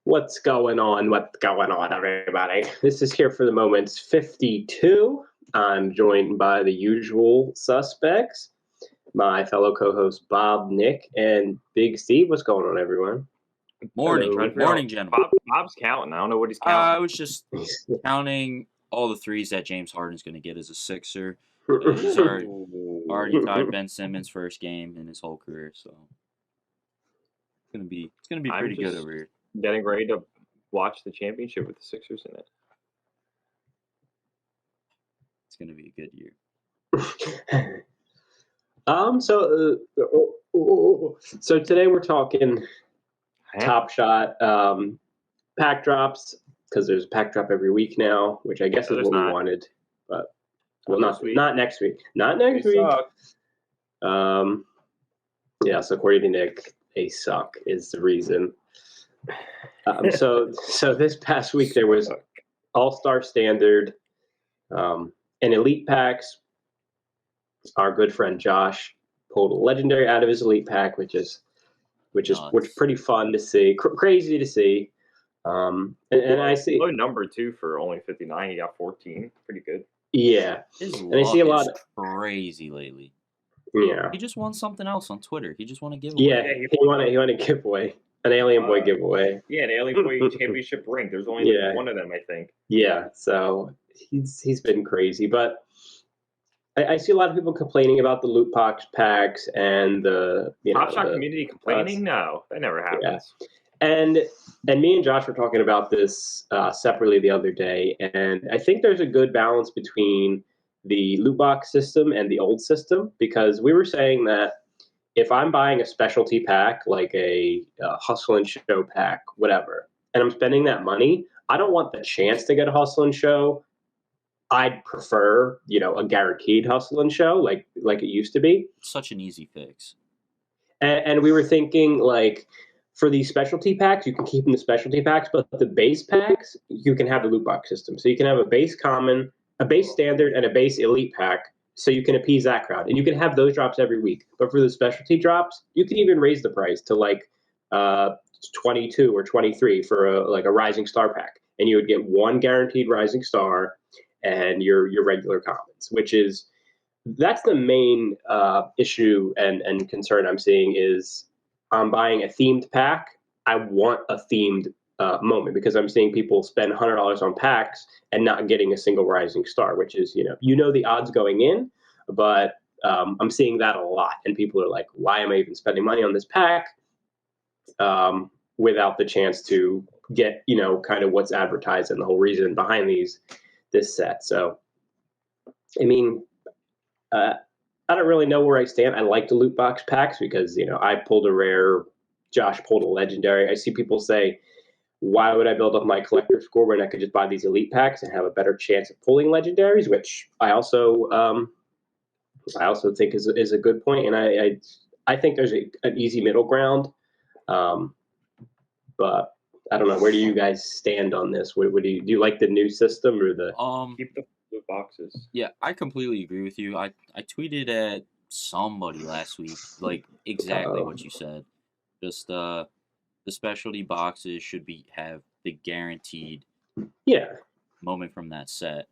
What's going on? What's going on, everybody? This is Here for the Moments 52. I'm joined by the usual suspects, my fellow co-hosts Bob, Nick, and Big Steve. What's going on, everyone? Morning, Hello. morning, gentlemen. Bob's counting. I don't know what he's I counting. was just counting all the threes that James Harden's going to get as a Sixer. He's already tied Ben Simmons' first game in his whole career, so it's gonna be pretty good over here. Getting ready to watch the championship with the Sixers in it. It's gonna be a good year. So today we're talking Top Shot pack drops, because there's a pack drop every week now, which I guess is what we wanted, but not next week. Not next week. Yes, according to Nick, they suck is the reason. So this past week there was All-Star Standard, and Elite Packs. Our good friend Josh pulled a Legendary out of his Elite Pack, which is pretty fun to see, crazy to see. And I see low number too for only 59. He got 14, pretty good. Yeah, and I see a lot of crazy lately. Yeah, he just won something else on Twitter. He just won a giveaway. Yeah, he won a giveaway, an Alien Boy giveaway. Yeah, an Alien Boy championship ring. There's only one of them, I think. Yeah, so he's been crazy, but I see a lot of people complaining about the loot box packs and the Top Shot community complaining. No, that never happens. Yeah. And me and Josh were talking about this separately the other day, and I think there's a good balance between the loot box system and the old system, because we were saying that if I'm buying a specialty pack, like a Hustle and Show pack, whatever, and I'm spending that money, I don't want the chance to get a Hustle and Show. I'd prefer, a guaranteed Hustle and Show like it used to be. Such an easy fix. And we were thinking, like, for these specialty packs, you can keep them the specialty packs, but the base packs, you can have the loot box system. So you can have a base common, a base standard, and a base elite pack, so you can appease that crowd. And you can have those drops every week. But for the specialty drops, you can even raise the price to like 22 or 23 for a Rising Star pack. And you would get one guaranteed Rising Star and your regular commons, that's the main issue and concern I'm seeing is I'm buying a themed pack. I want a themed moment, because I'm seeing people spend $100 on packs and not getting a single Rising Star, which is, the odds going in, but I'm seeing that a lot. And people are like, why am I even spending money on this pack without the chance to get, kind of what's advertised and the whole reason behind this set. So, I mean, I don't really know where I stand. I like the loot box packs because, I pulled a rare, Josh pulled a legendary. I see people say, why would I build up my collector score when I could just buy these elite packs and have a better chance of pulling legendaries, which I also think is a good point. And I think there's an easy middle ground. But I don't know. Where do you guys stand on this? What do you like the new system or the keep the loot boxes? Yeah, I completely agree with you. I tweeted at somebody last week, like exactly what you said. Just the specialty boxes should have the guaranteed moment from that set,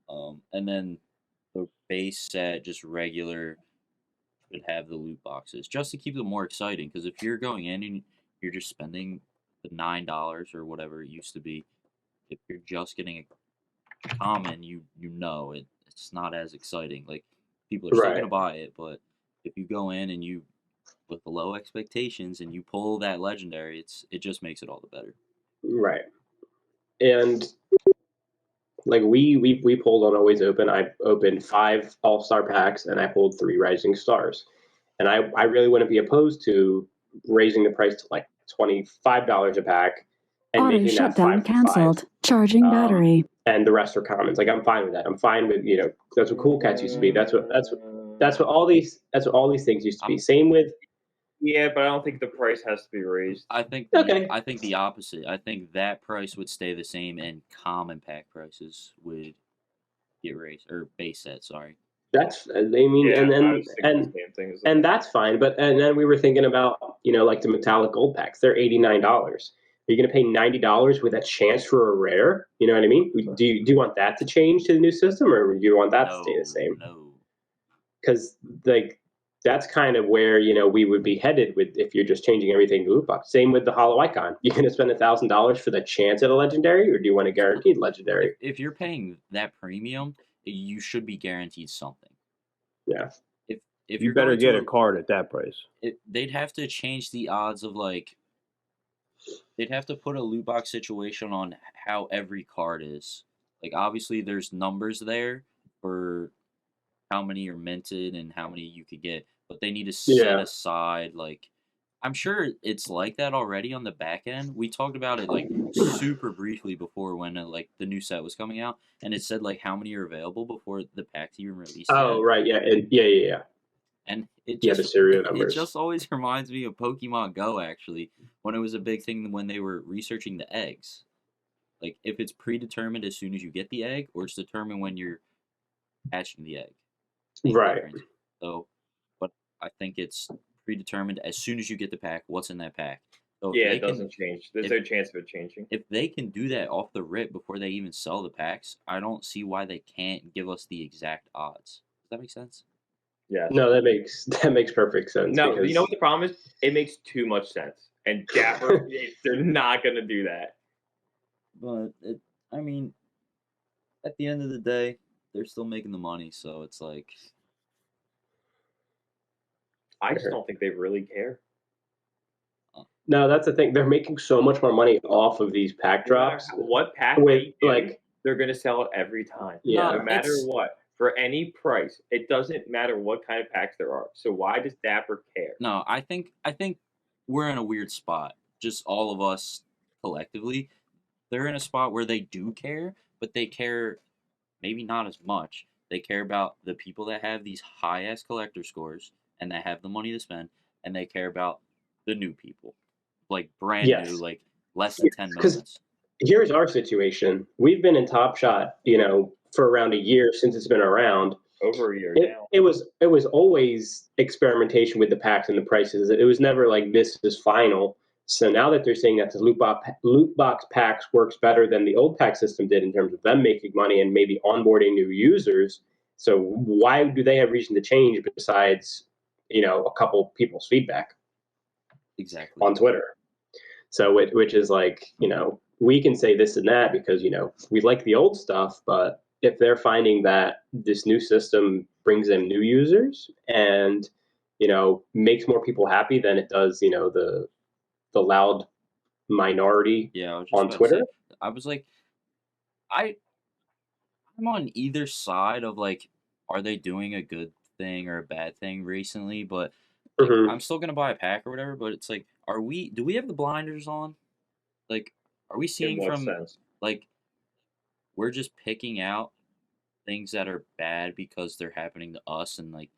and then the base set, just regular, should have the loot boxes just to keep it more exciting. Because if you're going in and you're just spending the $9 or whatever it used to be, if you're just getting a common, it's not as exciting. Like, people are still gonna buy it, but if you go in and you with low expectations and you pull that legendary, it just makes it all the better. Right. And like we pulled on Always Open. I opened 5 All-Star packs and I pulled 3 Rising Stars. And I really wouldn't be opposed to raising the price to like $25 a pack and auto making that shutdown canceled. Charging battery. And the rest are commons. Like, I'm fine with that. I'm fine with, that's what Cool Cats used to be. That's what all these things used to be. Same with. Yeah, but I don't think the price has to be raised. I think the opposite. I think that price would stay the same and common pack prices would get raised, or base set, sorry. That's, I mean, and that's fine. But, and then we were thinking about, like the metallic gold packs, they're $89. Are you going to pay $90 with a chance for a rare? You know what I mean? Do you want that to change to the new system, or do you want that to stay the same? No. Because like that's kind of where we would be headed with if you're just changing everything to loot box. Same with the Hollow Icon. You're going to spend $1,000 for the chance at a legendary, or do you want a guaranteed legendary? If you're paying that premium, you should be guaranteed something. Yeah. If you you're better going get to a card at that price. they'd have to change the odds of like. They'd have to put a loot box situation on how every card is. Like obviously, there's numbers there for how many are minted and how many you could get, but they need to set aside like. I'm sure it's like that already on the back end. We talked about it like super briefly before when like the new set was coming out, and it said like how many are available before the pack's even released. Oh, yet. Right, yeah. And it the serial it numbers. just always reminds me of Pokemon Go actually, when it was a big thing when they were researching the eggs. Like if it's predetermined as soon as you get the egg, or it's determined when you're hatching the egg. Right. Difference. So, but I think it's predetermined as soon as you get the pack, what's in that pack. So it doesn't change. There's no chance of it changing. If they can do that off the rip before they even sell the packs, I don't see why they can't give us the exact odds. Does that make sense? Yeah. No, that makes perfect sense. No, because... you know what the problem is? It makes too much sense. And Dapper, they're not going to do that. But, I mean, at the end of the day, they're still making the money, so it's like... I just don't think they really care. No, that's the thing. They're making so much more money off of these pack drops. What pack with they do, like they're going to sell it every time. Yeah. No matter what. For any price. It doesn't matter what kind of packs there are. So why does Dapper care? No, I think we're in a weird spot. Just all of us collectively. They're in a spot where they do care, but they care maybe not as much. They care about the people that have these high-ass collector scores and that have the money to spend, and they care about the new people. Like brand new, like less than 10 moments. Here's our situation. We've been in Top Shot, for around a year since it's been around. Over a year now. It was always experimentation with the packs and the prices. It was never like this is final. So now that they're saying that the loot box packs works better than the old pack system did in terms of them making money and maybe onboarding new users. So why do they have reason to change besides, a couple people's feedback? Exactly. On Twitter. So which is like, we can say this and that because, we like the old stuff, but if they're finding that this new system brings them new users and, makes more people happy than it does, the loud minority on Twitter. I was like, I'm on either side of like, are they doing a good thing or a bad thing recently? But like, I'm still gonna buy a pack or whatever. But it's like, do we have the blinders on? Like, are we seeing from sense? Like, we're just picking out things that are bad because they're happening to us, and like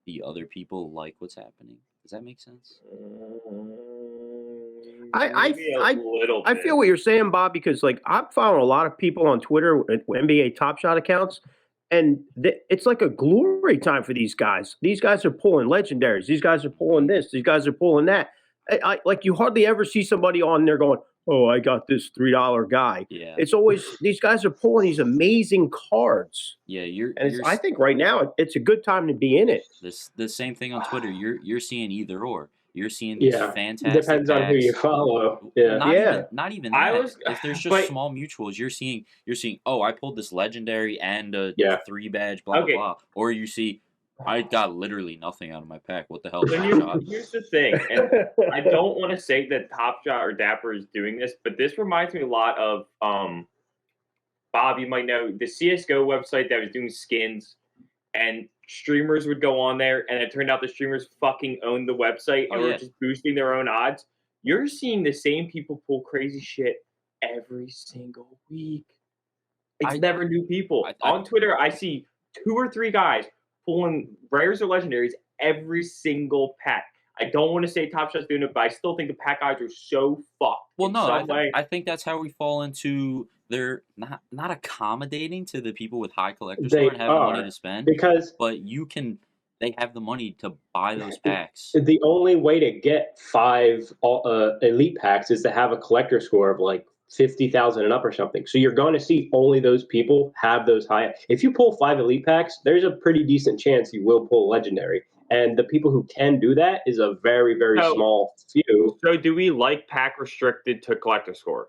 the other people like what's happening. Does that make sense? I feel what you're saying, Bob, because like I'm following a lot of people on Twitter, NBA Top Shot accounts, and it's like a glory time for these guys. These guys are pulling legendaries. These guys are pulling this. These guys are pulling that. I like you hardly ever see somebody on there going, "Oh, I got this $3 guy." Yeah, it's always these guys are pulling these amazing cards. Yeah, I think right now it's a good time to be in it. The same thing on Twitter. You're seeing either or. You're seeing these fantastic. Depends on who you follow. Yeah, not even that. If there's just small mutuals, you're seeing. Oh, I pulled this legendary and a 3 badge, blah blah blah. Or you see, I got literally nothing out of my pack. What the hell? Here's the thing, and I don't want to say that Top Shot or Dapper is doing this, but this reminds me a lot of Bob. You might know the CS:GO website that was doing skins, and streamers would go on there, and it turned out the streamers fucking owned the website and were just boosting their own odds. You're seeing the same people pull crazy shit every single week. It's never new people. On Twitter, I see 2 or 3 guys pulling rares or legendaries every single pack. I don't want to say Top Shot's doing it, but I still think the pack odds are so fucked. Well, no, I think that's how we fall into they're not accommodating to the people with high collector score and having money to spend. Because but you can they have the money to buy those packs. The only way to get 5 elite packs is to have a collector score of like 50,000 and up or something. So you're going to see only those people have those high. If you pull 5 elite packs, there's a pretty decent chance you will pull legendary. And the people who can do that is a very, very small few. So do we like pack restricted to collector score?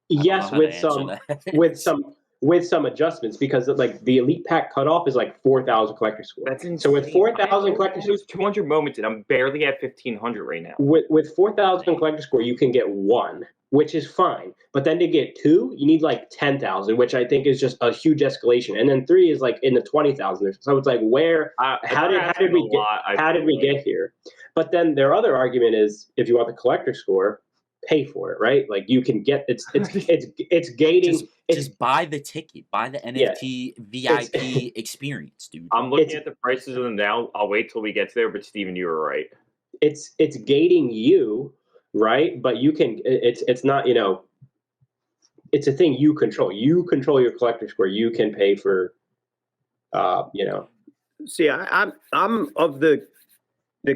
Yes, with some adjustments, because like the elite pack cutoff is like 4,000 collector score. That's insane. So with 4,000 collector score, there's 200 moments, and I'm barely at 1,500 right now. With 4,000 collector score, you can get 1, which is fine. But then to get 2, you need like 10,000, which I think is just a huge escalation. And then 3 is like in the 20,000. So it's like, how did we get here? But then their other argument is, if you want the collector score, pay for it, right? Like you can get it's gating. Just buy the ticket, buy the NFT VIP experience, dude. I'm looking at the prices of them now. I'll wait till we get there. But Steven, you were right. It's gating you, right? But you can. It's not, it's a thing you control. You control your collector score. You can pay for, See, I'm of the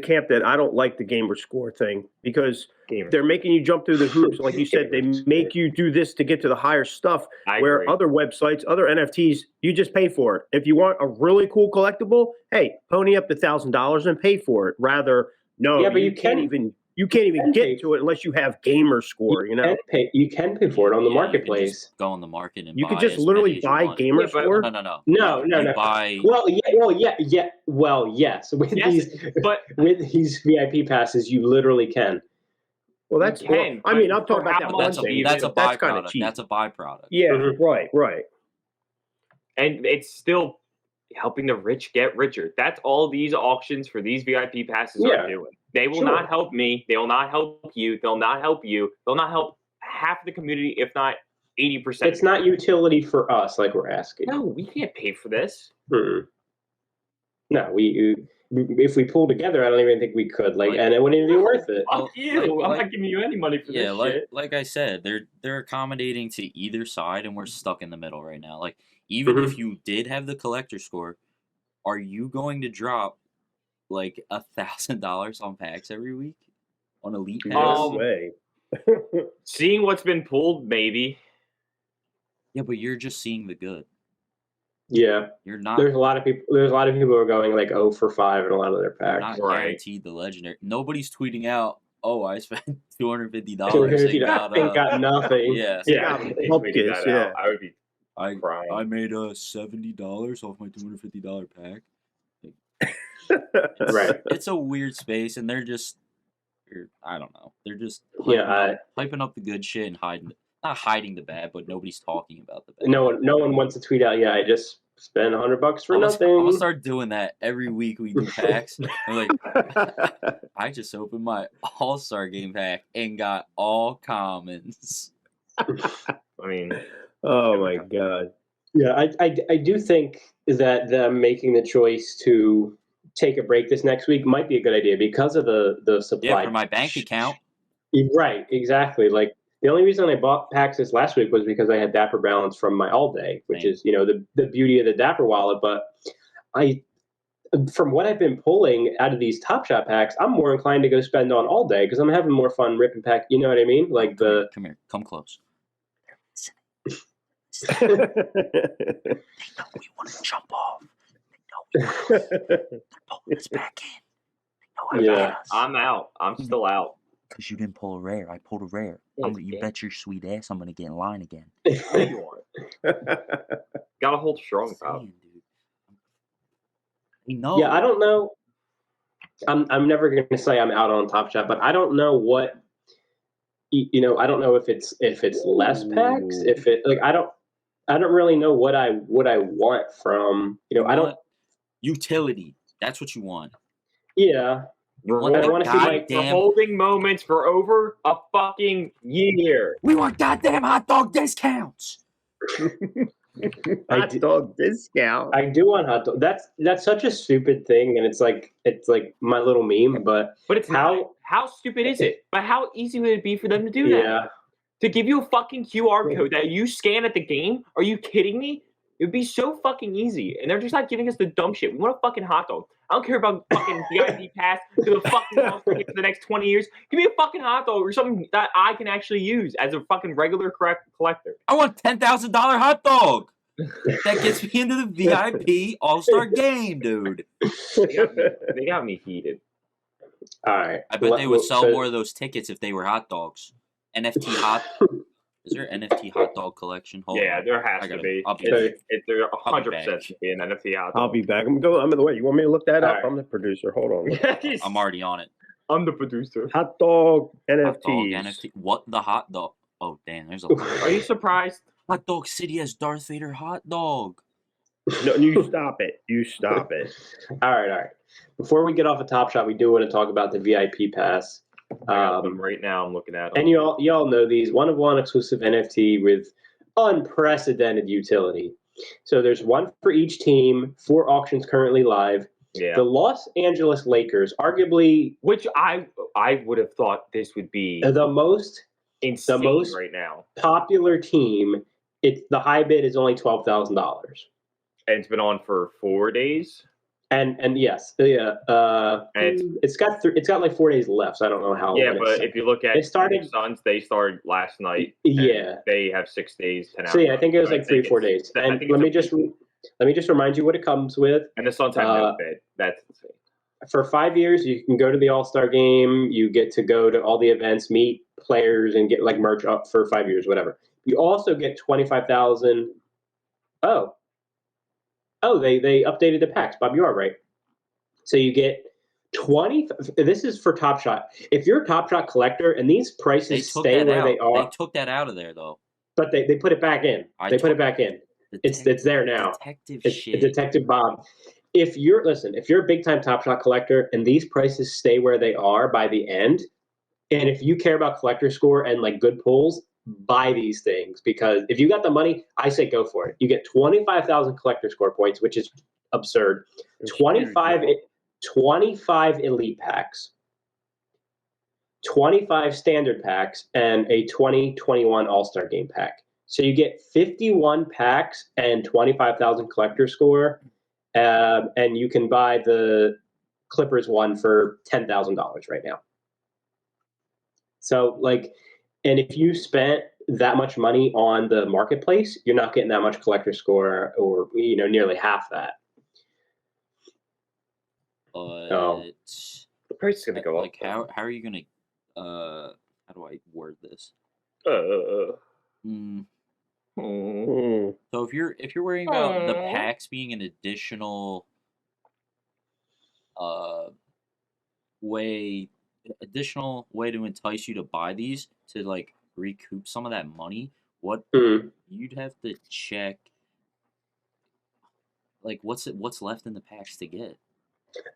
camp that I don't like the gamer score thing, because they're making you jump through the hoops. Like you said, they make you do this to get to the higher stuff, where other websites, other NFTs, you just pay for it. If you want a really cool collectible, hey, pony up the $1,000 and pay for it. Rather, but you can't even get to it unless you have gamer score. You can pay for it on the marketplace. You can just go on the market and you could just literally buy gamer score. No. Buy. Yes. With these VIP passes, you literally can. Well, that's. I mean, I'm talking about that one thing. That's a byproduct. That's a byproduct. Yeah. Right. And it's still helping the rich get richer. That's all these auctions for these VIP passes are doing. They will not help me. They will not help you. They'll not help you. They'll not help half the community, if not 80%. It's not utility for us, like we're asking. No, we can't pay for this. Mm-mm. No, if we pull together, I don't even think we could. And it wouldn't even be worth it. Fuck you! I'm not giving you any money for this shit. Like I said, they're accommodating to either side, and we're stuck in the middle right now. Like, even if you did have the collector score, are you going to drop like $1,000 on packs every week on elite packs? No way. Seeing what's been pulled, maybe. Yeah, but you're just seeing the good. Yeah, you're not. There's a lot of people who are going like 0 for 5 in a lot of their packs. You're not guaranteed the legendary. Nobody's tweeting out, "Oh, I spent $250 and got nothing." Yeah. I would be. I made $70 off my $250 pack. Right. It's a weird space, and they're just, I don't know. They're just hyping up the good shit and not hiding the bad, but nobody's talking about the bad. No one wants to tweet out, I just spent $100 for nothing. I'm gonna start doing that every week we do packs. I'm like, I just opened my All-Star game pack and got all commons. I mean, oh my god. Yeah, I do think that them making the choice to take a break this next week might be a good idea because of the supply. Yeah, for my bank account. Right, exactly. Like, the only reason I bought packs this last week was because I had Dapper Balance from my All Day, which is, the beauty of the Dapper wallet. But from what I've been pulling out of these Top Shot packs, I'm more inclined to go spend on All Day because I'm having more fun ripping pack. You know what I mean? Like come here, come close. They know we want to jump off. They know they're pulling us back in. They know I'm out. I'm still out. Because you didn't pull a rare. I pulled a rare. You bet your sweet ass I'm going to get in line again. You are. Gotta hold strong, pal. Yeah, I don't know. I'm never going to say I'm out on Top Shot, but I don't know what. I don't know if it's less packs. If it I don't really know what I want from. I don't. Utility. That's what you want. Yeah. I want to see the holding moments for over a fucking year. We want goddamn hot dog discounts. Hot dog discount. I do want hot dog. That's such a stupid thing, and it's like my little meme. But it's how stupid is it? But how easy would it be for them to do that? Yeah. To give you a fucking QR code that you scan at the game? Are you kidding me? It would be so fucking easy, and they're just not giving us the dumb shit. We want a fucking hot dog. I don't care about fucking VIP pass to the fucking for the next 20 years. Give me a fucking hot dog or something that I can actually use as a fucking regular collector. I want $10,000 hot dog. That gets me into the VIP All-Star game, dude. They got me heated. All right. I bet they would sell more of those tickets if they were hot dogs. NFT hot. Is there an NFT hot dog collection? Hold on. There has to be. I'll be There 100% should be an NFT hot dog. I'll be back. I'm on the way. You want me to look that up? Right. I'm the producer. Hold on. I'm already on it. I'm the producer. Hot dog NFTs. Hot dog NFT. What the hot dog? Oh, damn. There's a lot. Are you surprised? Hot Dog City has Darth Vader hot dog. No, you stop it. You stop it. All right. Before we get off of Top Shot, we do want to talk about the VIP pass. I got them right now. I'm looking at them. And y'all know these one-of-one exclusive NFT with unprecedented utility. So there's one for each team. 4 auctions currently live. Yeah. The Los Angeles Lakers, arguably, Which I would have thought this would be the most insane right now. popular team. The high bid is only $12,000. And it's been on for 4 days. And yes, and it's got like 4 days left. So I don't know how. Yeah, but if you look at the Suns, they started last night. Yeah, they have 6 days to now. So yeah, I think it was like 3-4 days. And let me just remind you what it comes with. And the Suns have no bid. That's insane. For 5 years, you can go to the All-Star game. You get to go to all the events, meet players, and get like merch up for 5 years, whatever. You also get 25,000. Oh, they updated the packs. Bob, you are right. So you get 20. This is for Top Shot. If you're a Top Shot collector and these prices stay where they are, they took that out of there though. But they put it back in. Put it back in. It's there now. Shit. Detective Bob. If you're a big time Top Shot collector and these prices stay where they are by the end, and if you care about collector score and like good pulls, buy these things, because if you got the money, I say go for it. You get 25,000 collector score points, which is absurd. 25 elite packs, 25 standard packs, and a 2021 All-Star game pack. So you get 51 packs and 25,000 collector score, and you can buy the Clippers one for $10,000 right now. So and if you spent that much money on the marketplace, you're not getting that much collector score, or nearly half that. But the price is gonna go up. How are you gonna how do I word this? So if you're worrying about the packs being an additional way to entice you to buy these to like recoup some of that money, what you'd have to check what's left in the packs to get.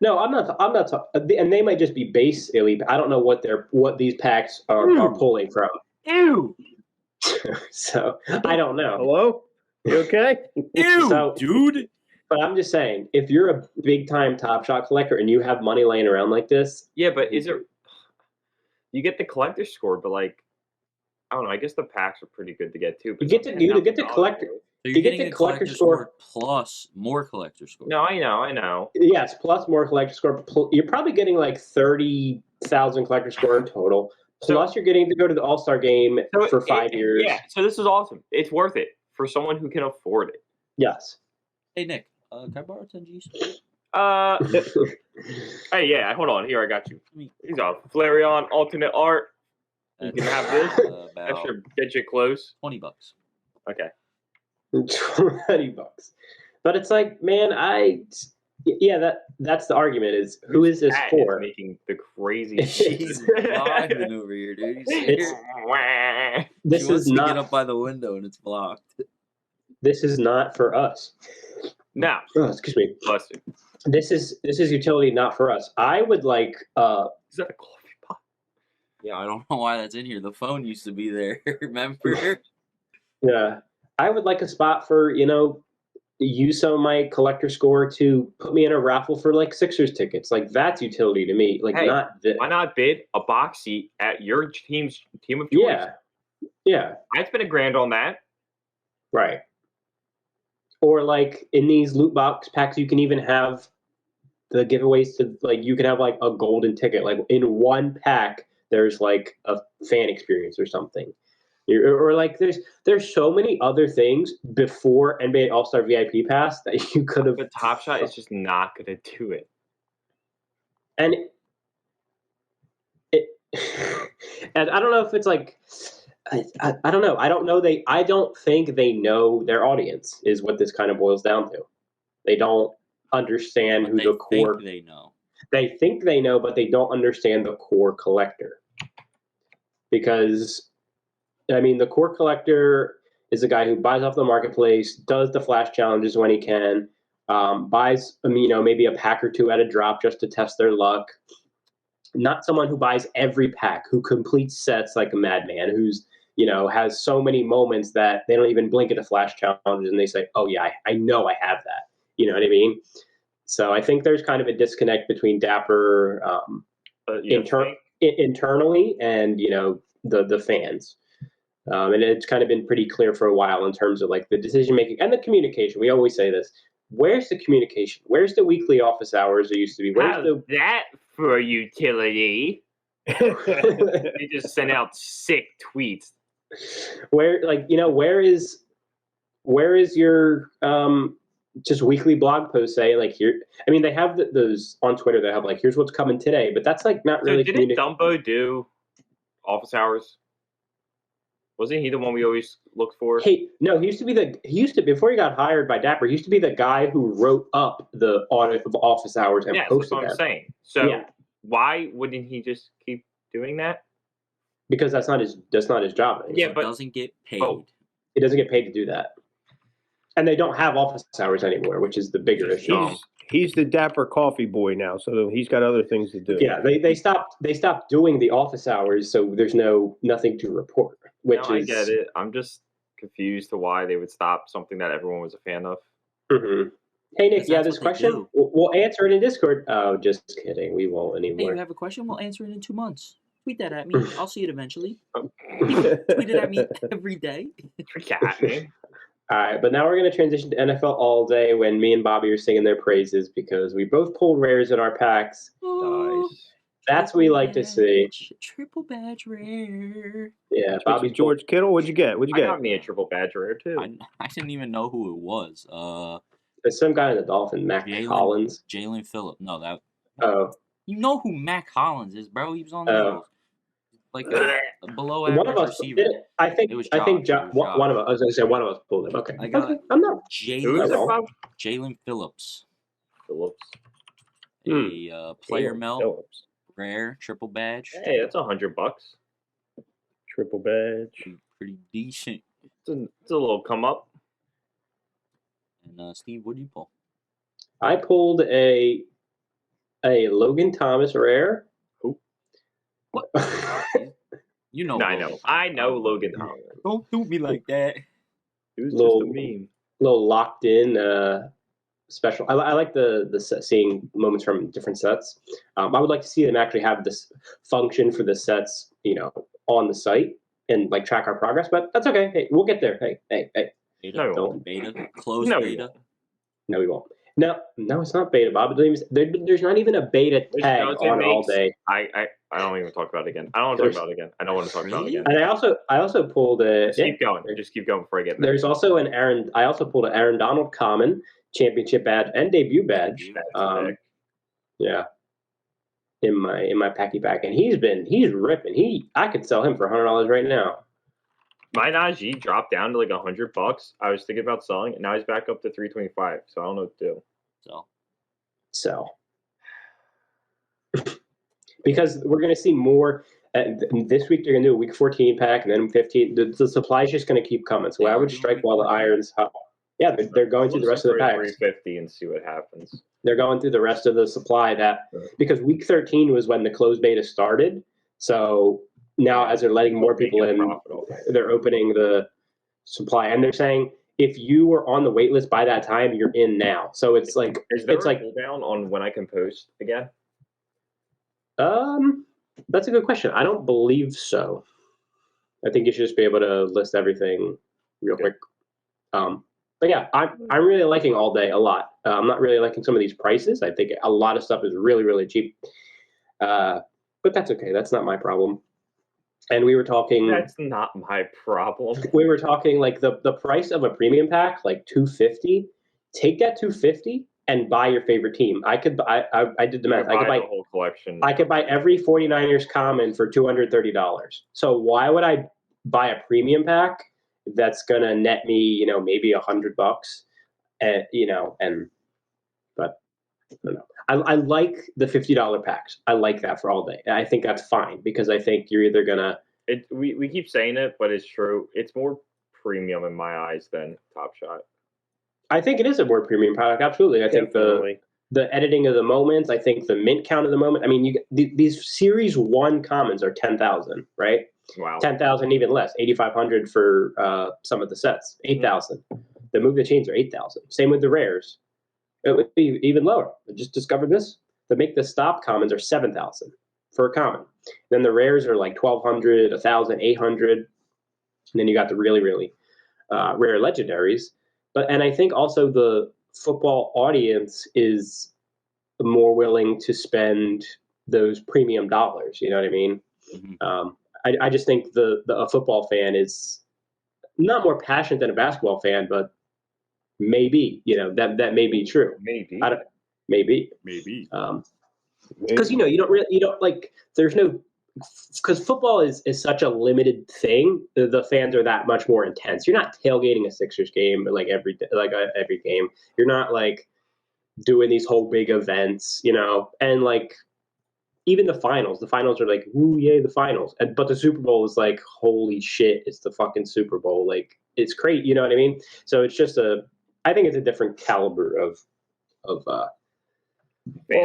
No, I'm not talking, and they might just be base elite. I don't know what these packs are pulling from. Ew. So I don't know. Hello? You okay? Ew, dude. But I'm just saying, if you're a big time Top Shot collector and you have money laying around like this, yeah, but you get the collector score, but I don't know. I guess the packs are pretty good to get too. You get the collector. So you're getting a collector score plus more collector score. No, I know. Yes, plus more collector score. You're probably getting like 30,000 collector score in total. Plus, you're getting to go to the All-Star game for 5 years. Yeah, so this is awesome. It's worth it for someone who can afford it. Yes. Hey, Nick, can I borrow 10 G's? Hey, yeah, hold on. Here, I got you. These are Flareon alternate art. You can have this. That should get you close. $20. Okay. $20. But it's like, man, that's the argument is, who is this for? Is making the crazy He's vibing over here, dude. This is not get up by the window and it's blocked. This is not for us. Now, excuse me. Bless you. This is utility not for us. I would like Is that a coffee pot? Yeah, I don't know why that's in here. The phone used to be there, remember? Yeah. I would like a spot for, use some of my collector score to put me in a raffle for like Sixers tickets. Like, that's utility to me. Like, hey, not this. Why not bid a box seat at your team's team of choice? Yeah. I'd spend $1,000 on that. Right. Or like in these loot box packs, you can even have the giveaways to like you can have like a golden ticket. Like in one pack, there's like a fan experience or something. Or like there's so many other things before NBA All Star VIP Pass that you could have. But Top Shot is just not going to do it. And it, and I don't know if it's like. I don't know. I don't know. I don't think they know their audience is what this kind of boils down to. They don't understand But who the core. Think they know. They think they know, but they don't understand the core collector. Because, I mean, the core collector is a guy who buys off the marketplace, does the flash challenges when he can, buys, maybe a pack or two at a drop just to test their luck. Not someone who buys every pack, who completes sets like a madman, who's has so many moments that they don't even blink at the flash challenges and they say, "Oh yeah, I know I have that." You know what I mean? So I think there's kind of a disconnect between Dapper internally and the fans, and it's kind of been pretty clear for a while in terms of like the decision making and the communication. We always say this: where's the communication? Where's the weekly office hours there used to be? Where's that for utility? They just send out sick tweets. Where is your just weekly blog post saying like here? I mean, they have those on Twitter. They have like here's what's coming today, but that's like not really. So didn't Dumbo do office hours? Wasn't he the one we always looked for? He used to before he got hired by Dapper. He used to be the guy who wrote up the audit of office hours and posted that's what I'm saying. So why wouldn't he just keep doing that? Because that's not his job anymore. Yeah, but doesn't get paid. He doesn't get paid to do that. And they don't have office hours anymore, which is the bigger issue. He's the Dapper coffee boy now, so he's got other things to do. Yeah, they stopped doing the office hours, so there's nothing to report. I get it. I'm just confused to why they would stop something that everyone was a fan of. Mm-hmm. Hey Nick, this question. We'll answer it in Discord. Oh, just kidding. We won't anymore. Hey, you have a question? We'll answer it in 2 months. Tweet that at me. I'll see it eventually. Tweet it at me every day. Tweet at me. All right, but now we're going to transition to NFL All Day when me and Bobby are singing their praises because we both pulled rares in our packs. Nice. That's what we like to see. Triple badge rare. Yeah, Bobby George Kittle. What'd you get? I got me a triple badge rare too. I didn't even know who it was. There's some guy in the Dolphins, Mac Hollins. Jalen Phillips. No, that. Oh. You know who Mac Hollins is, bro? He was on the Eagles. Like a below average one of us receiver. I think one of us. I was going to say one of us pulled him. Okay. I'm not. Jalen Phillips. A player melt. Rare triple badge. Hey, that's $100. Triple badge. Pretty decent. It's a little come up. And Steve, what did you pull? I pulled a Logan Thomas rare. Who? What? You know. I know Logan Thomas. Don't do me like that. It was just a meme. Little locked in special. I like the seeing moments from different sets. I would like to see them actually have this function for the sets, on the site and like track our progress. But that's okay. Hey, we'll get there. Hey. Beta. Closed beta. No, we won't. No, it's not beta, Bob. There's not even a beta tag on All Day. I don't even talk about it again. I don't want to talk about it again. I don't want to talk about it again. And I also pulled a. Keep going. Just keep going before I get. There's also I also pulled an Aaron Donald Common championship badge and debut badge. Yeah. In my packy pack, and he's ripping. I could sell him for $100 right now. My Najee dropped down to like $100. I was thinking about selling, and now he's back up to $325. So I don't know what to do. Sell. Because we're going to see more. This week they're going to do a week 14 pack, and then 15. The supply's just going to keep coming. So I would strike while the iron's hot. Yeah, they're going through the rest of the packs. 350 and see what happens. They're going through the rest of the supply because week 13 was when the closed beta started. So now, as they're letting more people in, they're opening the supply, and they're saying if you were on the wait list by that time, you're in now. So it's like a cooldown on when I can post again. That's a good question. I don't believe so. I think you should just be able to list everything real quick. But yeah, I'm really liking All Day a lot. I'm not really liking some of these prices. I think a lot of stuff is really, really cheap. But that's okay. That's not my problem. And we were talking. That's not my problem. We were talking like the price of a premium pack, like $250. Take that $250 and buy your favorite team. I did the math. I could buy the whole collection. I could buy every 49ers common for $230. So why would I buy a premium pack that's gonna net me, maybe $100? And but I don't know. I like the $50 packs. I like that for All Day. I think that's fine because I think you're either gonna. We keep saying it, but it's true. It's more premium in my eyes than Top Shot. I think it is a more premium product. Absolutely. I think the editing of the moments. I think the mint count of the moment. I mean, these Series 1 commons are 10,000, right? Wow. 10,000, even less. 8,500 for some of the sets. 8,000. The Move the Chains are 8,000. Same with the rares. It would be even lower. I just discovered this. The Make the Stop commons are 7,000 for a common. Then the rares are like 1,200, 1,000, 800. And then you got the really, really rare legendaries. And I think also the football audience is more willing to spend those premium dollars. You know what I mean? Mm-hmm. I just think a football fan is not more passionate than a basketball fan, but maybe that may be true. Maybe. Maybe. Because you don't like. There's no. Because football is such a limited thing, the fans are that much more intense. You're not tailgating a Sixers game like every game. You're not like doing these whole big events, and like even the finals. The finals are like, ooh, yay, the finals. But the Super Bowl is like, holy shit, it's the fucking Super Bowl. Like it's great, you know what I mean? So it's just I think it's a different caliber of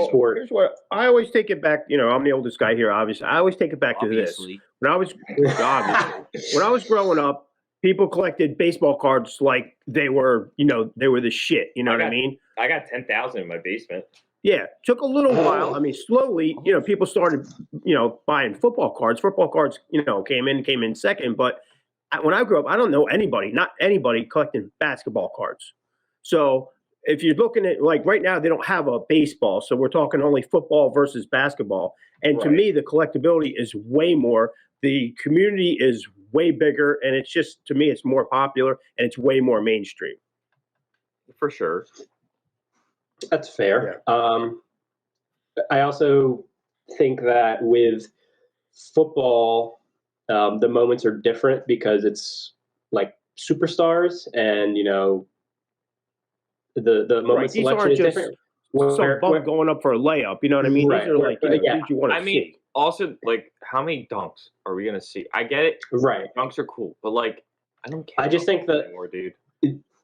sport. Here's what I always take it back. I'm the oldest guy here, obviously. I always take it back to this. When I was growing up, people collected baseball cards like they were the shit. You know what I mean? I got 10,000 in my basement. Yeah, took a little while. I mean, slowly, people started, buying football cards. Football cards, came in second. But when I grew up, I don't know not anybody collecting basketball cards. So if you're looking at like right now, they don't have a baseball. So we're talking only football versus basketball. And to me, the collectability is way more. The community is way bigger. And it's just, to me, it's more popular and it's way more mainstream. For sure. That's fair. Yeah. I also think that with football, the moments are different because it's like superstars and, the moment selection is different. Some bump going up for a layup, you know what I mean? Right, these are like you want to see. Also, like, how many dunks are we gonna see? I get it, right? Dunks are cool, but like, I don't care. I just think that anymore, dude.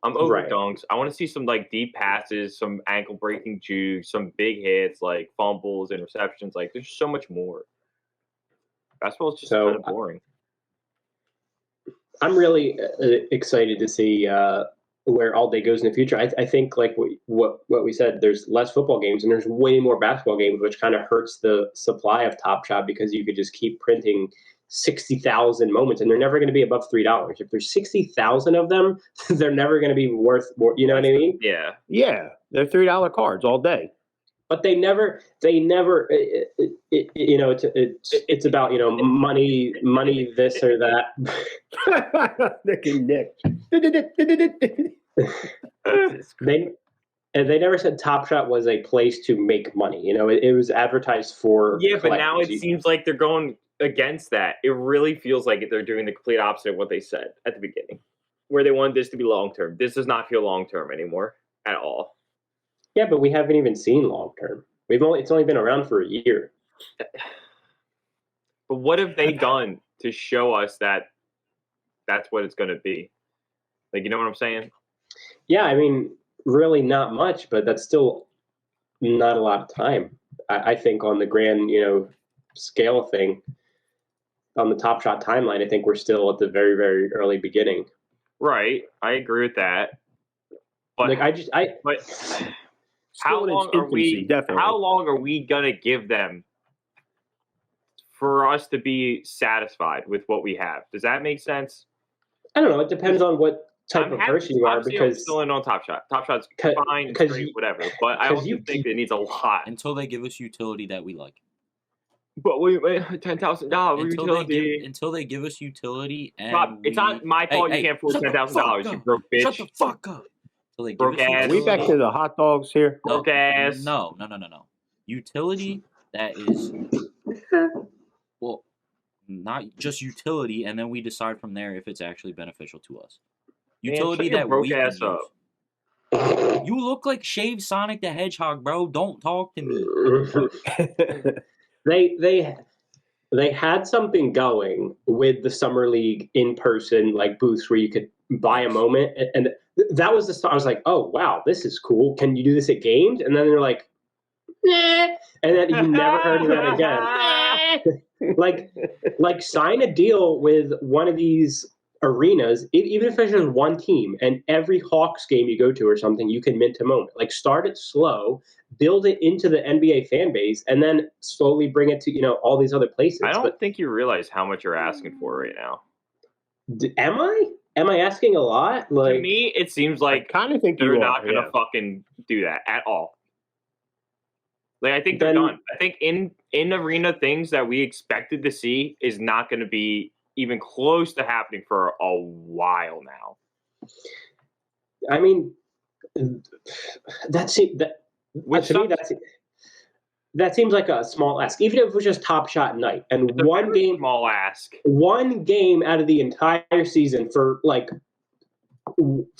I'm over dunks. I want to see some like deep passes, some ankle breaking jukes, some big hits, like fumbles, interceptions. Like, there's so much more. Basketball is just kind of boring. I'm really excited to see where All Day goes in the future. I think like what we said, there's less football games and there's way more basketball games, which kind of hurts the supply of Top Shot because you could just keep printing 60,000 moments and they're never going to be above $3. If there's 60,000 of them, they're never going to be worth more. You know what I mean? Yeah. Yeah. They're $3 cards all day. But they never. It's about money this or that. Nick and Nick. They never said Top Shot was a place to make money. It was advertised for. Yeah, but now it seems like they're going against that. It really feels like they're doing the complete opposite of what they said at the beginning, where they wanted this to be long term. This does not feel long term anymore at all. Yeah, but we haven't even seen long term. It's only been around for a year. But what have they done to show us that that's what it's going to be? Like, you know what I'm saying? Yeah, I mean, really not much, but that's still not a lot of time. I think on the grand, scale of thing, on the Top Shot timeline, I think we're still at the very, very early beginning. Right, I agree with that. But how long are we gonna give them for us to be satisfied with what we have? Does that make sense? I don't know. It depends on what type of person you are obviously I'm because still in on Top Shot. Top Shot's fine, it's great, whatever. But I also think it needs a lot. Until they give us utility that we like. But wait, $10,000 utility. Until they give us utility and Rob, it's not my fault you can't afford $10,000. You broke bitch. Shut the fuck up. Until they give Broke us ass. Are we back to the hot dogs here? No, Broke ass. no. Utility that is, well, not just utility, and then we decide from there if it's actually beneficial to us. Utility that we can use. Up. You look like shaved Sonic the Hedgehog, bro. Don't talk to me. They had something going with the summer league in person like booths where you could buy a moment, and that was the start. I was like, oh wow, this is cool. Can you do this at games? And then they're like, nah. And then you never heard of that again. like sign a deal with one of these arenas, even if it's just one team, and every Hawks game you go to or something, you can mint a moment. Like start it slow, build it into the NBA fan base, and then slowly bring it to all these other places. I don't think you realize how much you're asking for right now. Am I asking a lot? Like, to me, it seems like I kind of think they're not gonna fucking do that at all. Like I think they're done. I think in arena things that we expected to see is not going to be even close to happening for a while now. I mean, that seems like a small ask, even if it was just Top Shot night and it's one game. Small ask. One game out of the entire season for like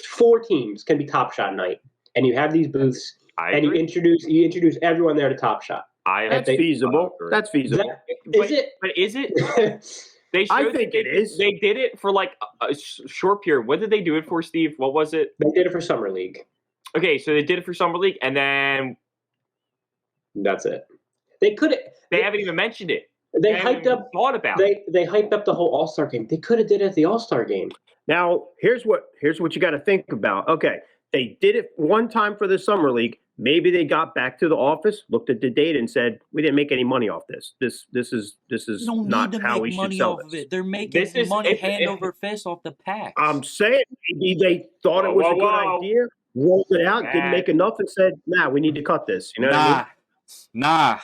4 teams can be Top Shot night, and you have these booths, and you introduce everyone there to Top Shot. That's feasible. That's feasible. Is it? I think it is. They did it for like a short period. What did they do it for, Steve? What was it? They did it for Summer League. Okay, so they did it for Summer League, and then that's it. They haven't even mentioned it. They hyped up. Thought about. They hyped up the whole All-Star game. They could have did it at the All-Star game. Now here's what you got to think about. Okay, they did it one time for the Summer League. Maybe they got back to the office, looked at the data, and said, "We didn't make any money off this. This is not how we should sell this." They're making money hand over fist off the packs. I'm saying maybe they thought it was a good idea, rolled it out, didn't make enough, and said, "Nah, we need to cut this." You know what I mean? Nah.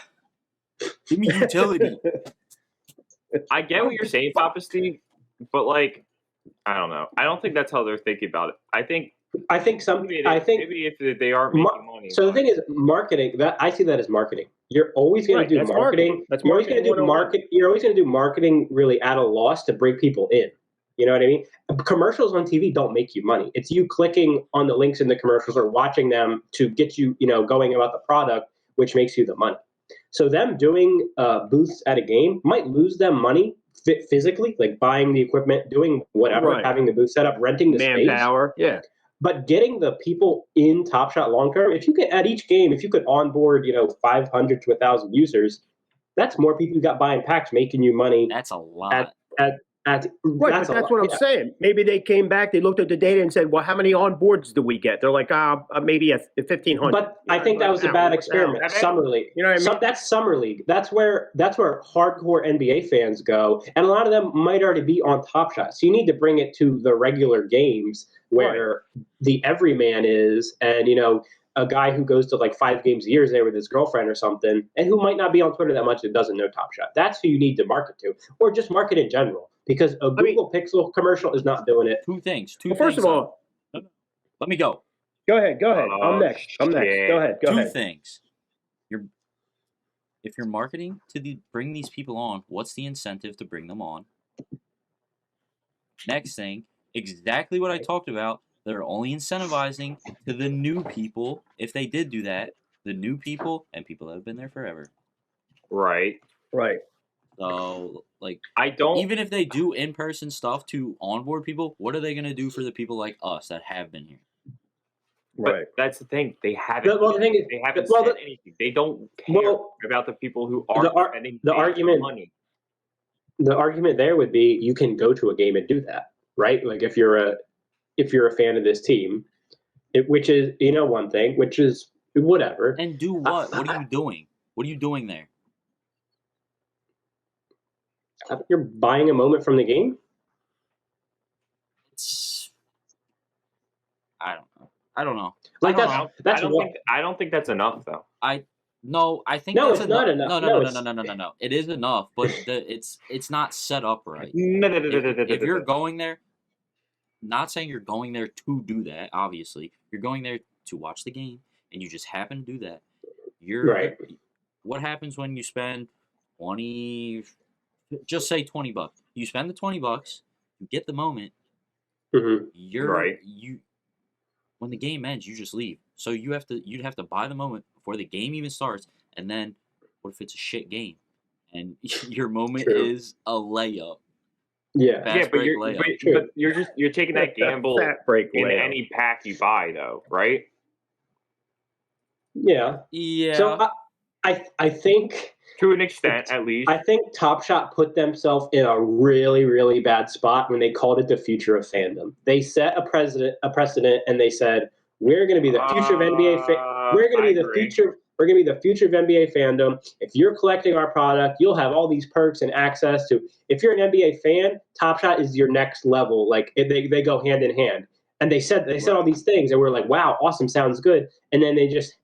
Give me utility. I get what you're saying, Papa Steve, but like, I don't know. I don't think that's how they're thinking about it. I think maybe if they are making money. So the thing is, marketing. That I see that as marketing. You're always going to do marketing. You're always going to do market. You're always going to do marketing really at a loss to bring people in. You know what I mean? Commercials on TV don't make you money. It's you clicking on the links in the commercials or watching them to get you, going about the product, which makes you the money. So them doing booths at a game might lose them money physically, like buying the equipment, doing whatever, having the booth set up, renting the manpower, space. Yeah. But getting the people in Top Shot long term, if you could at each game, if you could onboard, 500 to 1,000 users, that's more people you got buying packs, making you money. That's a lot. That's what I'm saying. Maybe they came back, they looked at the data and said, well, how many onboards do we get? They're like, maybe 1,500. But I think that was a bad experiment. Summer League. You know what I mean? That's Summer League. That's where hardcore NBA fans go. And a lot of them might already be on Top Shot. So you need to bring it to the regular games where the everyman is, and, a guy who goes to like 5 games a year is there with his girlfriend or something, and who might not be on Twitter that much and doesn't know Top Shot. That's who you need to market to, or just market in general. Because a Google Pixel commercial is not doing it. Two things. First of all, let me go. Go ahead. I'm next. Go ahead. Two things. If you're marketing to bring these people on, what's the incentive to bring them on? Next thing, exactly what I talked about. They're only incentivizing to the new people. If they did do that, the new people and people that have been there forever. Right. So, even if they do in-person stuff to onboard people, what are they going to do for the people like us that have been here? Right. But that's the thing. They haven't. They haven't said anything. They don't care about the people who are spending money. The argument there would be you can go to a game and do that, right? Like if you're a fan of this team, which is one thing, which is whatever. And do what? What are you doing? What are you doing there? You're buying a moment from the game? I don't know. I don't know. Like I don't think that's enough though. No, I think No, that's it's enough. not enough. No. It is enough, but it's not set up right. If you're going there, not saying you're going there to do that. Obviously, you're going there to watch the game, and you just happen to do that. Right. What happens when you spend 20? Just say $20. You spend the $20. You get the moment. Mm-hmm. When the game ends, you just leave. So you'd have to buy the moment before the game even starts. And then, what if it's a shit game, and your moment is a layup? Yeah, but you're taking that gamble in any pack you buy, though, right? Yeah. So I think to an extent, at least, I think Top Shot put themselves in a really, really bad spot when they called it the future of fandom. They set a precedent, and they said we're going to be the future of NBA. We're going to be the future. We're going to be the future of NBA fandom. If you're collecting our product, you'll have all these perks and access to. If you're an NBA fan, Top Shot is your next level. Like they go hand in hand. And they said all these things, and we're like, wow, awesome, sounds good. And then they just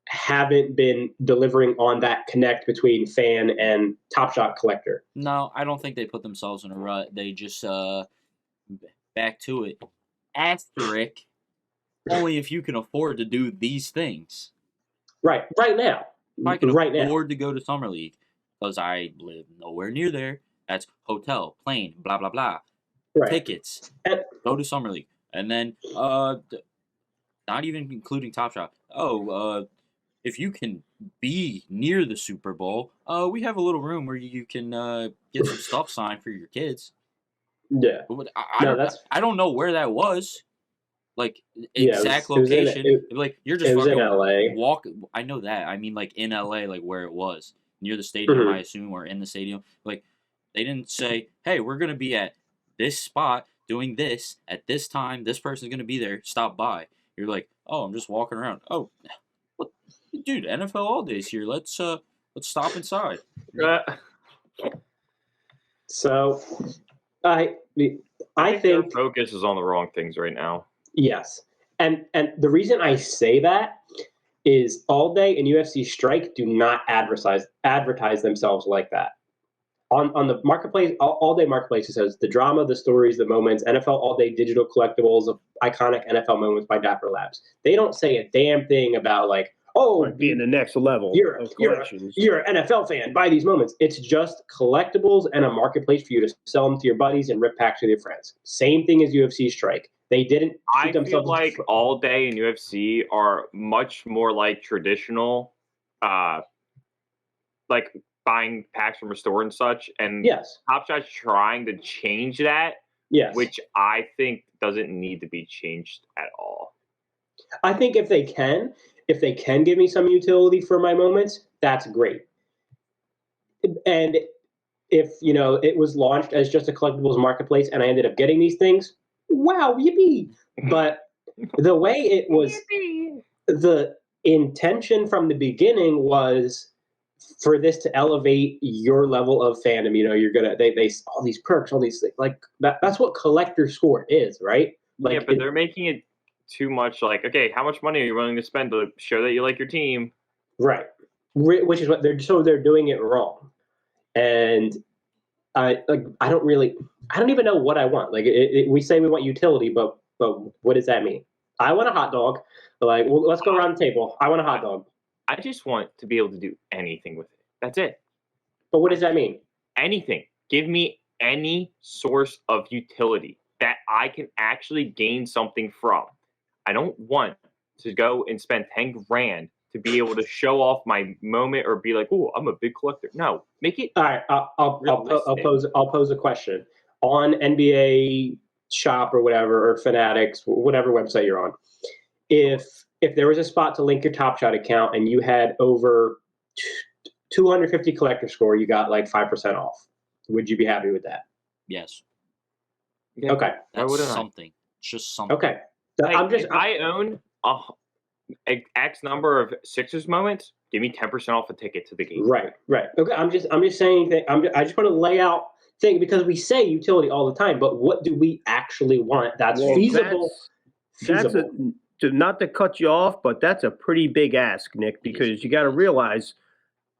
haven't been delivering on that connect between fan and Top Shot collector. No, I don't think they put themselves in a rut. They just back to it. Asterisk. Only if you can afford to do these things. Right now. If I can afford to go to Summer League, because I live nowhere near there, that's hotel, plane, blah, blah, blah. Right. Tickets. Go to Summer League. And then, not even including Top Shot. If you can be near the Super Bowl, we have a little room where you can get some stuff signed for your kids. Yeah. I don't know where that was. Like, exact location. You're just fucking in LA. Walk. I know that. I mean, like, in LA, like, where it was. Near the stadium, I assume, or in the stadium. Like, they didn't say, hey, we're going to be at this spot doing this at this time. This person's going to be there. Stop by. You're like, oh, I'm just walking around. Oh, what? Dude, NFL all day's here. Let's stop inside. So, I think their focus is on the wrong things right now. Yes. And the reason I say that is All Day and UFC Strike do not advertise themselves like that. On the marketplace, All Day marketplace, it says the drama, the stories, the moments, NFL All Day digital collectibles of iconic NFL moments by Dapper Labs. They don't say a damn thing about like, being the next level. You're an NFL fan. Buy these moments. It's just collectibles and a marketplace for you to sell them to your buddies and rip packs with your friends. Same thing as UFC Strike. They didn't. I feel like All Day and UFC are much more like traditional, like buying packs from a store and such. And Top Shot's trying to change that. Yes. Which I think doesn't need to be changed at all. I think if they can give me some utility for my moments, that's great. And if it was launched as just a collectibles marketplace and I ended up getting these things, wow, yippee! But the way it was, the intention from the beginning was for this to elevate your level of fandom. You're gonna they all these perks, all these things, like that's what collector score is, right? Like, yeah, but they're making it too much. Like, okay, how much money are you willing to spend to show that you like your team? Right, which is what they're doing it wrong, and I don't even know what I want. Like, we say we want utility, but what does that mean? I want a hot dog. Like, well, let's go around the table. I want a hot dog. I just want to be able to do anything with it. That's it. But what does that mean? Anything. Give me any source of utility that I can actually gain something from. I don't want to go and spend 10 grand to be able to show off my moment or be like, oh, I'm a big collector. No, make it. All right, I'll pose a question on NBA Shop or whatever, or Fanatics, whatever website you're on. If there was a spot to link your Top Shot account and you had over 250 collector score, you got like 5% off. Would you be happy with that? Yes. Yeah. Okay. That's something. It's just something. Okay. If I own X number of Sixers moments, give me 10% off a ticket to the game. Right. Okay. I'm just saying that I just want to lay out thing, because we say utility all the time, but what do we actually want that's feasible not to cut you off, but that's a pretty big ask, Nick, because you got to realize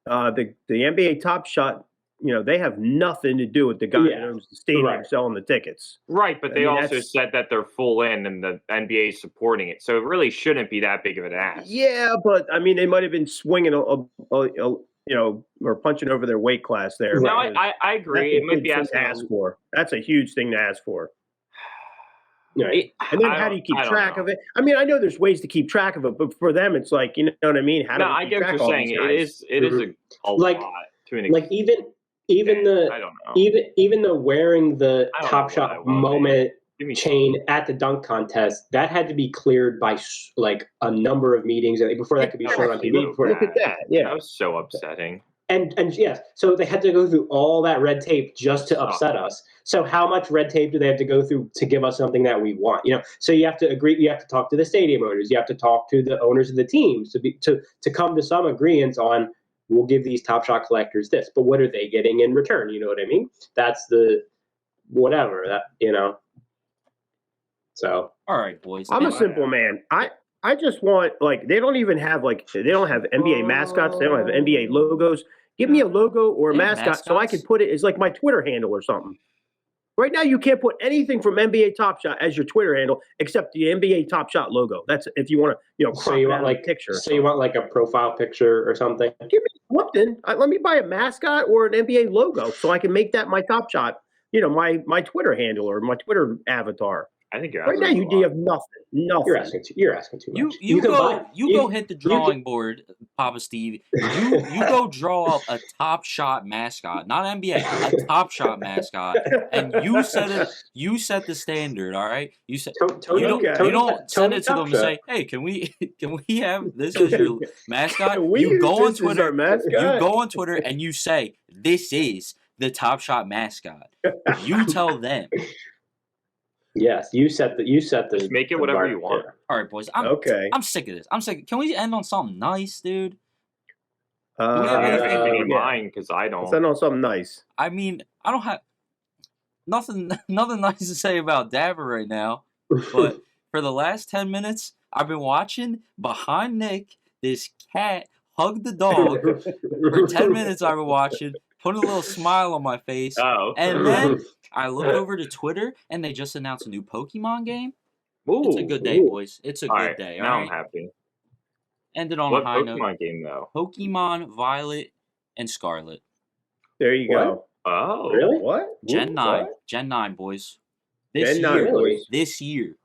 the NBA Top Shot, they have nothing to do with the guy that owns the stadium selling the tickets. Right, but they also said that they're full in and the NBA is supporting it, so it really shouldn't be that big of an ask. Yeah, but I mean, they might have been swinging or punching over their weight class there. No, I agree. It might be asking to ask for. That's a huge thing to ask for. Right. And then how do you keep track of it? I mean, I know there's ways to keep track of it, but for them, it's like, you know what I mean? How do I get what you're saying. It is a lot to an extent. Like even the I don't know. even the wearing the Top Shot moment chain at the dunk contest, that had to be cleared by like a number of meetings before that could be shown on TV. Look at that. Yeah, that was so upsetting. And yes, so they had to go through all that red tape just to upset us. So how much red tape do they have to go through to give us something that we want? So you have to agree. You have to talk to the stadium owners. You have to talk to the owners of the teams to come to some agreements on. We'll give these Top Shot collectors this, but what are they getting in return? You know what I mean? That's the whatever that. So all right, boys. I'm a simple man. I just want they don't even have they don't have NBA mascots. They don't have NBA logos. Give me a logo or a mascot so I can put it as like my Twitter handle or something. Right now, you can't put anything from NBA Top Shot as your Twitter handle except the NBA Top Shot logo. That's if you want to, so you want like picture. So you want like a profile picture or something. Give me something. Let me buy a mascot or an NBA logo so I can make that my Top Shot. My Twitter handle or my Twitter avatar. I think you're right now. You have nothing. You're asking too much. You go hit the drawing board, Papa Steve. You go draw up a Top Shot mascot, not NBA, a Top Shot mascot, and you set the standard. All right, you don't send it to them and say, "Hey, can we have this as your mascot?" You go on Twitter. You go on Twitter and you say, "This is the Top Shot mascot." You tell them. Yes, you set the. Just make it whatever you want. All right, boys. I'm sick of this. I'm sick. Can we end on something nice, dude? Do we have anything in mind? Because I don't. Let's end on something nice. I mean, I don't have nothing nice to say about Dabber right now. But for the last 10 minutes, I've been watching behind Nick. This cat hug the dog. For 10 minutes, I've been watching. Put a little smile on my face. Oh. And then I looked over to Twitter, and they just announced a new Pokemon game. Ooh, it's a good day, boys. It's a good day. Now I'm happy. Ended on a high note. What Pokemon game, though? Pokemon Violet and Scarlet. There you go. Oh. Really? What? Gen 9. What? Gen 9, boys. Gen 9, really? This year.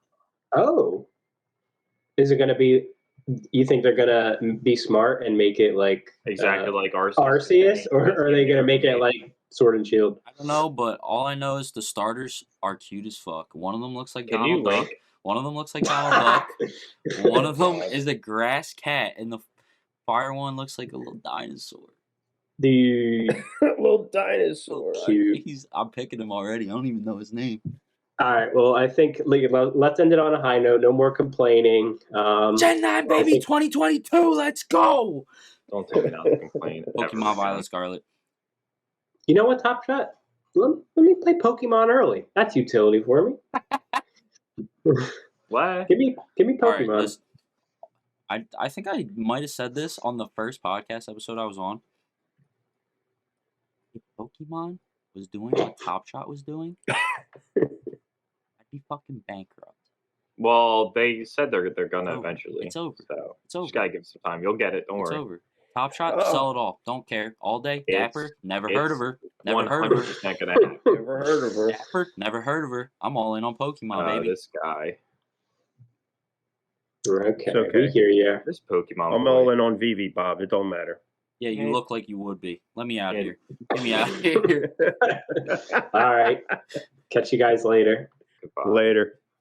Oh. Is it going to be... You think they're gonna be smart and make it like exactly like Arceus, or are they gonna make it like Sword and Shield? I don't know, but all I know is the starters are cute as fuck. One of them looks like Donald Duck. One of them looks like Donald Duck. One of them is a grass cat, and the fire one looks like a little dinosaur. The little dinosaur. Cute. I'm picking him already. I don't even know his name. All right. Well, I think let's end it on a high note. No more complaining. Gen 9, baby, 2022. Let's go. Don't tell me not to complain. Pokemon Violet Scarlet. You know what, Top Shot? Let me play Pokemon early. That's utility for me. What? Give me Pokemon. Right, I think I might have said this on the first podcast episode I was on. If Pokemon was doing what Top Shot was doing, I'd be fucking bankrupt. Well, they said they're gonna eventually. It's over. So it's over. Just gotta give it some time. You'll get it. Don't worry. It's over. Top Shot, sell it all. Don't care. All day. Dapper, never heard of her. Never heard of her. Not gonna happen. Never heard of her. Dapper, never heard of her. I'm all in on Pokemon, baby. This guy. Okay, we hear you. This Pokemon. I'm all in on Vivi, Bob. It don't matter. Yeah, you look like you would be. Let me out of here. Get me out of here. All right. Catch you guys later. Goodbye. Later.